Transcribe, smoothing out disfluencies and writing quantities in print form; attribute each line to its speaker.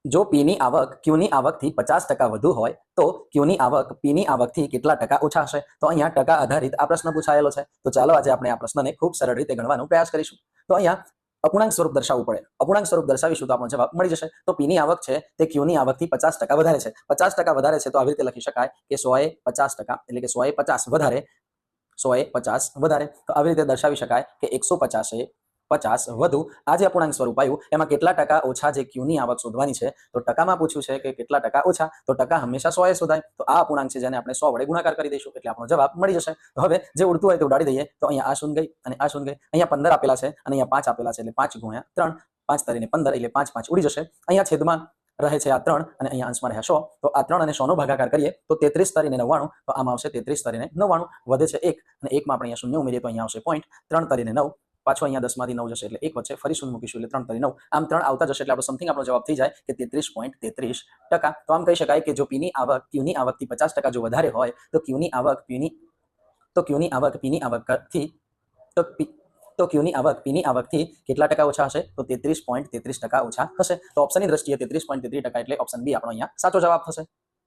Speaker 1: જો પી ની આવક ક્યુ ની આવકથી 50% વધુ હોય તો ક્યુ ની આવક પી ની આવકથી કેટલા ટકા ઓછા હશે? તો અહીંયા ટકા આધારિત આ પ્રશ્ન પૂછાયેલો છે. તો ચાલો આજે આપણે આ પ્રશ્નને ખૂબ સરળ રીતે ગણવાનો પ્રયાસ કરીશું. તો અહીંયા અપૂર્ણાંક સ્વરૂપ દર્શાવવું પડે. અપૂર્ણાંક સ્વરૂપ દર્શાવીશું તો આપણો જવાબ મળી જશે. તો પી ની આવક છે તે ક્યુ ની આવકથી 50% વધારે છે. 50% વધારે છે તો આવી રીતે લખી શકાય કે 100% એટલે કે 150 વધારે 150 વધારે. તો આવી રીતે દર્શાવી શકાય કે 150 વધુ. આ જે અપૂર્ણાંક સ્વરૂપ આવ્યું એમાં કેટલા ટકા ઓછા જે ક્યુ ની આવક શોધવાની છે તો ટકામાં પૂછ્યું છે કે કેટલા ટકા ઓછા, તો ટકા હંમેશા 100 શોધાય. તો આ અપૂર્ણાંક છે જેને આપણે 100 વડે ગુણાકાર કરી દઈશું એટલે આપણો જવાબ મળી જશે. તો હવે જે ઉડતું હોય તે ઉડાડી દઈએ. તો અહીંયા આ શૂન્ય ગઈ અને આ શૂન્ય ગઈ. અહીંયા 15 આપેલા છે અને અહીંયા 5 આપેલા છે એટલે 5 ગુણ્યા 3, 5 તરીને 15 એટલે 5 5 ઉડી જશે. અહીંયા છેદમાં રહે છે આ 3 અને અહીંયા અંશમાં રહે 100. તો આ 3 અને 100 નો ભાગાકાર કરીએ તો 33 તરીને 99. તો આમાં આવશે 33 તરીને 99. વધે છે 1 અને 1 માં આપણે અહીંયા શૂન્ય ઉમેરીએ તો અહીંયા આવશે પોઈન્ટ. 3 તરીને 9. પાછો અહીંયા 10 માંથી 9 જશે એટલે 1 વચ્ચે ફરી શૂન્ય મૂકીશું એટલે 3 તરી 9. આમ 3 આવતા જશે એટલે આપણો સમથિંગ આપણો જવાબ થઈ જાય કે 33.33%. તો આમ કહી શકાય કે જો પી ની આવક ક્યુ ની આવકથી 50% જો વધારે હોય તો ક્યુ ની આવક પી ની આવકથી કેટલા ટકા ઓછા હશે? તો 33.33% ઓછા હશે. તો ઓપ્શનની દ્રષ્ટિએ 33.33% એટલે ઓપ્શન બી આપણો અહીંયા સાચો જવાબ થશે.